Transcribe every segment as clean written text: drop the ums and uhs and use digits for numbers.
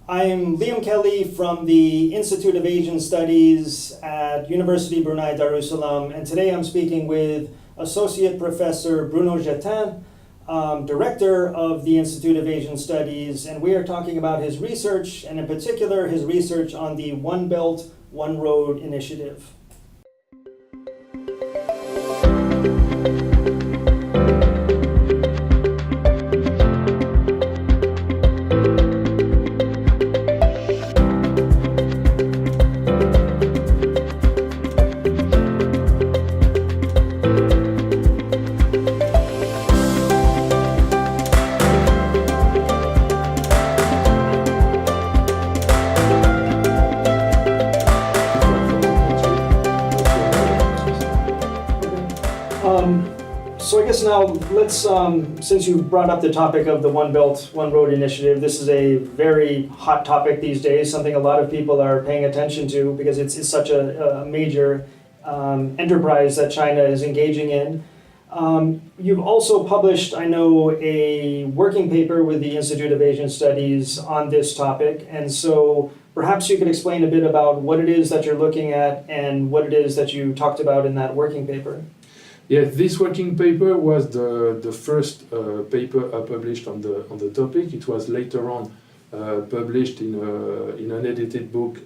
I'm Liam Kelly from the Institute of Asian Studies at Universiti Brunei Darussalam, and today I'm speaking with Associate Professor Bruno Jetin, Director of the Institute of Asian Studies, and we are talking about his research, and in particular his research on the One Belt, One Road initiative. So I guess now let's, since you brought up the topic of the One Belt, One Road initiative, this is a very hot topic these days, something a lot of people are paying attention to because it's such a major enterprise that China is engaging in. You've also published, I know, a working paper with the Institute of Asian Studies on this topic, and so perhaps you could explain a bit about what it is that you're looking at and what it is that you talked about in that working paper. Yes, this working paper was the first paper published on the topic. It was later on published in an edited book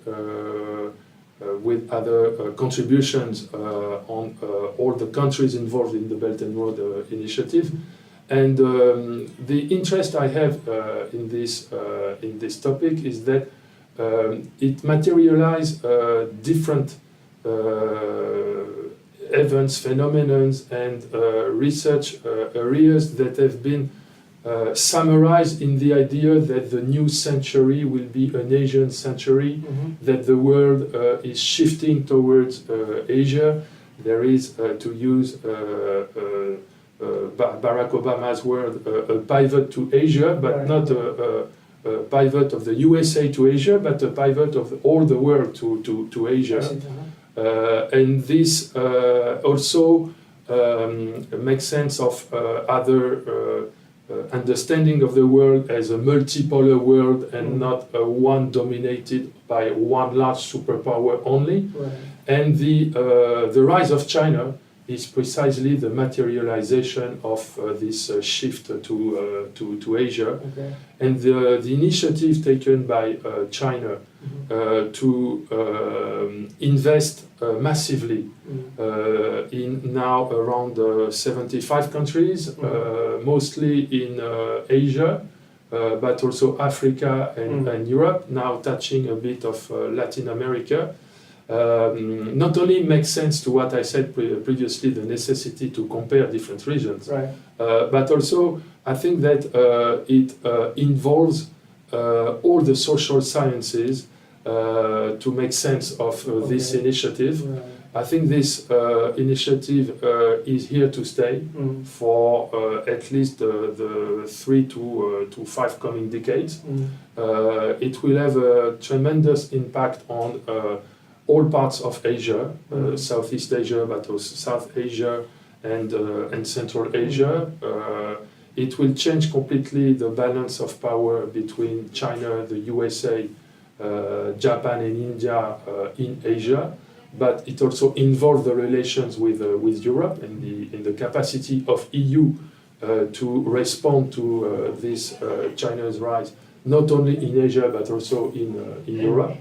with other contributions on all the countries involved in the Belt and Road Initiative. And the interest I have in this topic is that it materializes different events, phenomena, and research areas that have been summarized in the idea that the new century will be an Asian century, that the world is shifting towards Asia. There is, to use Barack Obama's word, a pivot to Asia, but not a pivot of the USA to Asia, but a pivot of all the world to Asia. And this also makes sense of other understanding of the world as a multipolar world and not one dominated by one large superpower only. Right. And the rise of China is precisely the materialization of this shift to Asia. Okay. And the initiative taken by China to invest massively in now around 75 countries, mostly in Asia, but also Africa and Europe, now touching a bit of Latin America. Not only makes sense to what I said previously, the necessity to compare different regions, right. But also I think that it involves all the social sciences to make sense of this initiative. Right. I think this initiative is here to stay for at least the 3 to 5 coming decades. It will have a tremendous impact on all parts of Asia, Southeast Asia, but also South Asia and Central Asia. It will change completely the balance of power between China, the USA, Japan and India in Asia, but it also involves the relations with Europe and the capacity of EU to respond to this China's rise, not only in Asia but also in Europe.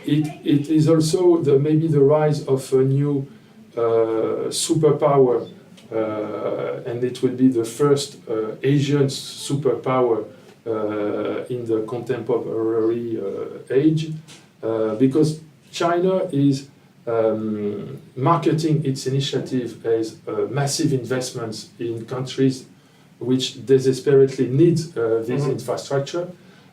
It is also maybe the rise of a new superpower, and it will be the first Asian superpower in the contemporary age, because China is marketing its initiative as massive investments in countries which desperately need this infrastructure.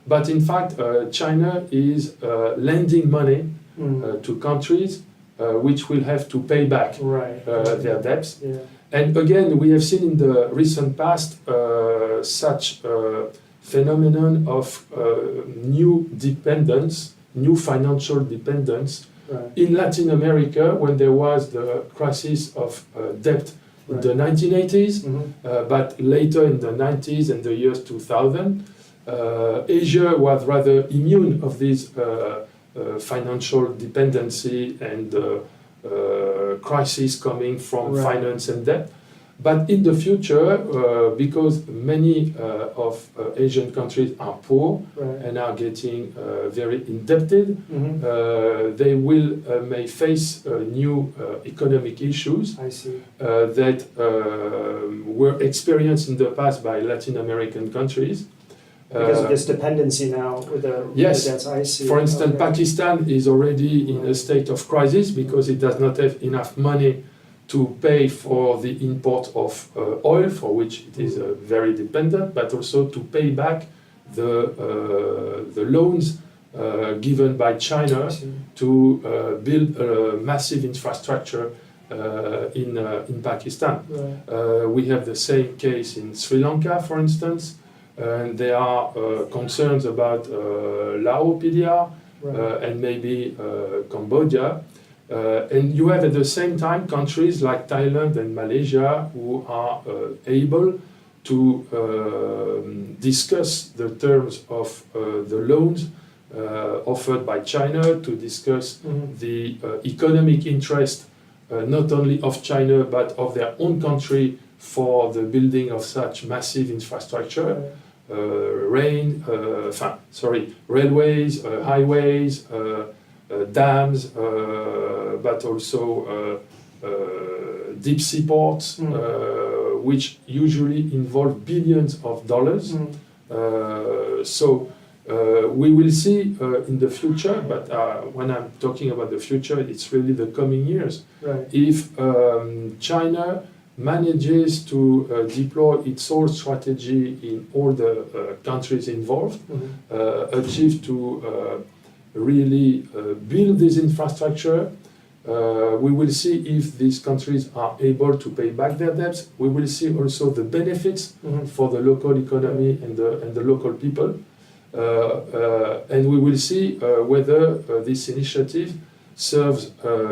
But in fact, China is lending money to countries which will have to pay back their debts. Yeah. And again, we have seen in the recent past such phenomenon of new dependence, new financial dependence in Latin America when there was the crisis of debt in the 1980s, but later in the 90s and the years 2000. Asia was rather immune of this financial dependency and crisis coming from Right. finance and debt. But in the future, because many of Asian countries are poor Right. and are getting very indebted, Mm-hmm. they will may face new economic issues I see. that were experienced in the past by Latin American countries. Because of this dependency now with the Yes. debts, I see. For instance, Okay. Pakistan is already in a Right. state of crisis because it does not have enough money to pay for the import of oil, for which it is very dependent, but also to pay back the loans given by I China see. to build a massive infrastructure in Pakistan. Right. We have the same case in Sri Lanka, for instance, and there are concerns about Laos, PDR, Right. and maybe Cambodia. And you have at the same time countries like Thailand and Malaysia who are able to discuss the terms of the loans offered by China, to discuss Mhm. the economic interest not only of China but of their own country for the building of such massive infrastructure. Right. Railways, highways, dams, but also deep sea ports, which usually involve billions of dollars. So we will see in the future, but when I'm talking about the future, it's really the coming years. Right. If China manages to deploy its whole strategy in all the countries involved, achieve to really build this infrastructure, we will see if these countries are able to pay back their debts. We will see also the benefits for the local economy and the local people. And we will see whether this initiative serves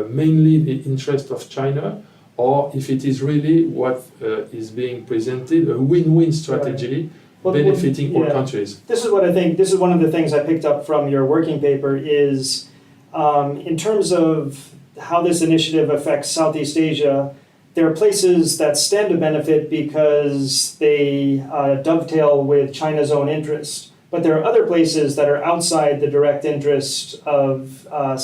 mainly the interest of China, or if it is really what is being presented, a win-win strategy, Well, benefiting all yeah. countries. This is what I think, this is one of the things I picked up from your working paper is in terms of how this initiative affects Southeast Asia, there are places that stand to benefit because they dovetail with China's own interest. But there are other places that are outside the direct interest of,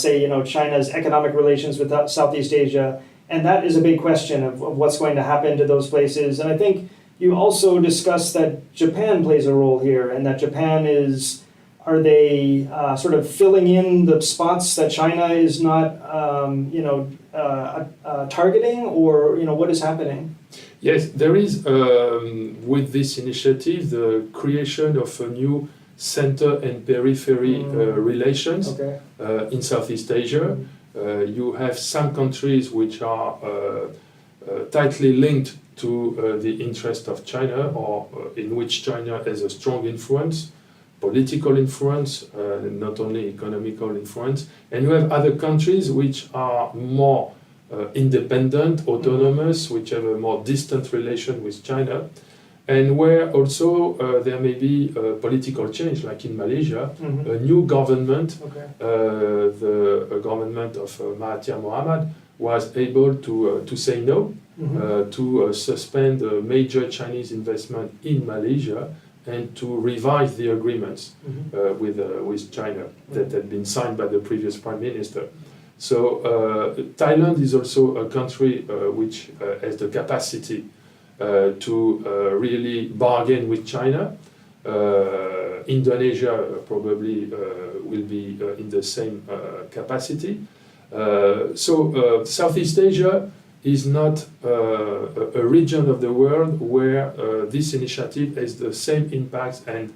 say, China's economic relations with Southeast Asia. And that is a big question of what's going to happen to those places. And I think you also discussed that Japan plays a role here, and that Japan are they sort of filling in the spots that China is not, targeting, or, what is happening? Yes, there is, with this initiative, the creation of a new center and periphery relations Okay. In Southeast Asia. You have some countries which are tightly linked to the interest of China, or in which China has a strong influence, political influence, not only economical influence. And you have other countries which are more independent, autonomous, which have a more distant relation with China, and where also there may be political change, like in Malaysia, a new government, Okay. the government of Mahathir Mohamad, was able to say no, to suspend major Chinese investment in Malaysia, and to revise the agreements with China that had been signed by the previous prime minister. So Thailand is also a country which has the capacity to really bargain with China. Indonesia probably will be in the same capacity. So Southeast Asia is not a region of the world where this initiative has the same impacts and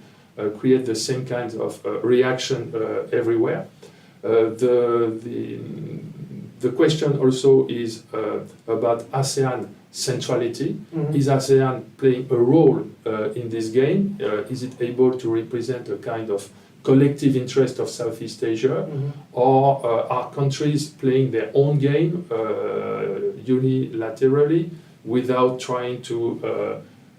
create the same kinds of reaction everywhere. The question also is about ASEAN centrality. Is ASEAN playing a role in this game? Is it able to represent a kind of collective interest of Southeast Asia, or are countries playing their own game unilaterally without trying to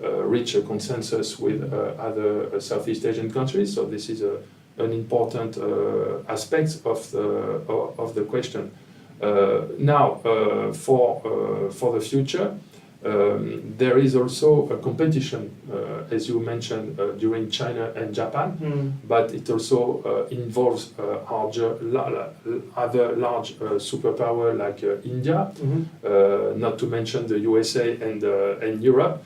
reach a consensus with other Southeast Asian countries. So this is an important aspect of the question. Now, for the future, there is also a competition, as you mentioned, during China and Japan, but it also involves other large superpower like India, not to mention the USA and Europe.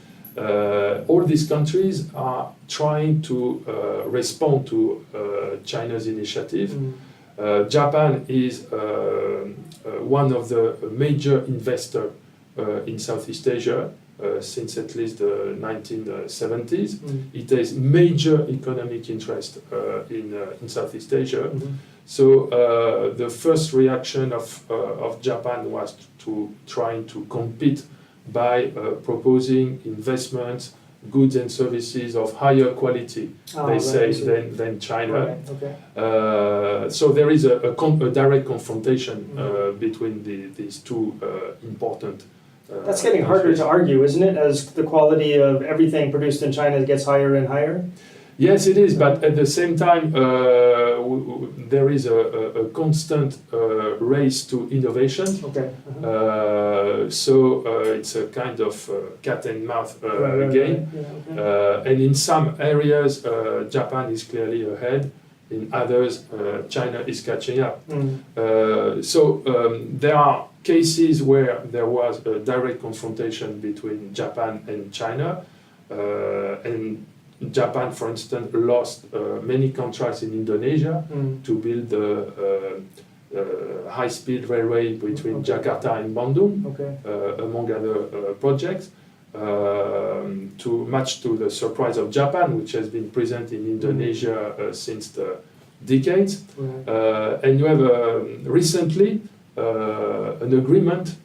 All these countries are trying to respond to China's initiative. Japan is one of the major investors in Southeast Asia since at least the 1970s. It has major economic interest in Southeast Asia. So the first reaction of Japan was to trying to compete by proposing investments, goods and services of higher quality, than China. Right, okay. So there is a direct confrontation between these two important That's getting harder to argue, isn't it, as the quality of everything produced in China gets higher and higher? Yes, it is, but at the same time, there is a constant race to innovation. Okay. So it's a kind of cat and mouse game. Yeah, okay. And in some areas, Japan is clearly ahead. In others, China is catching up. So there are cases where there was a direct confrontation between Japan and China, and Japan, for instance, lost many contracts in Indonesia to build the high-speed railway between Jakarta and Bandung, among other projects. Much to the surprise of Japan, which has been present in Indonesia since the decades. And you have recently an agreement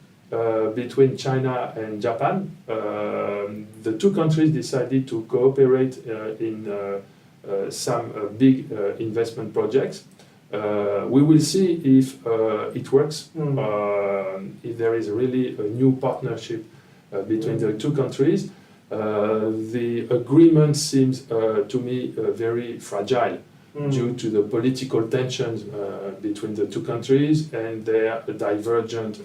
between China and Japan. The two countries decided to cooperate in some big investment projects. We will see if it works, if there is really a new partnership between the two countries. The agreement seems to me very fragile due to the political tensions between the two countries and their divergent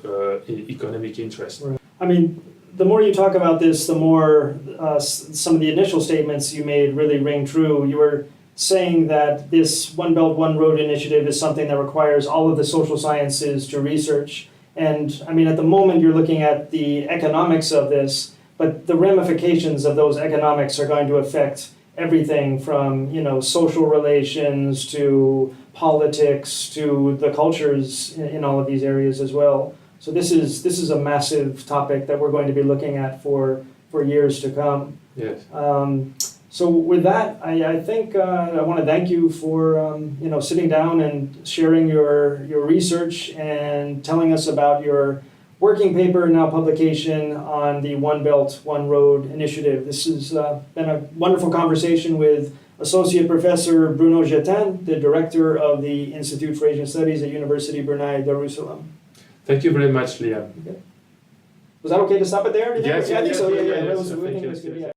economic interests. Right. I mean, the more you talk about this, the more some of the initial statements you made really ring true. You were saying that this One Belt, One Road initiative is something that requires all of the social sciences to research. And I mean, at the moment, you're looking at the economics of this, but the ramifications of those economics are going to affect everything from, you know, social relations to politics to the cultures in all of these areas as well. So this is a massive topic that we're going to be looking at for years to come. Yes. So with that, I think I want to thank you for sitting down and sharing your research and telling us about your working paper, now publication, on the One Belt, One Road initiative. This has been a wonderful conversation with Associate Professor Bruno Jetin, the Director of the Institute for Asian Studies at Universiti Brunei Darussalam. Thank you very much, Liam. Okay. Was that okay to stop it there? Yes, I think so. Yeah. Yes, I think it was good.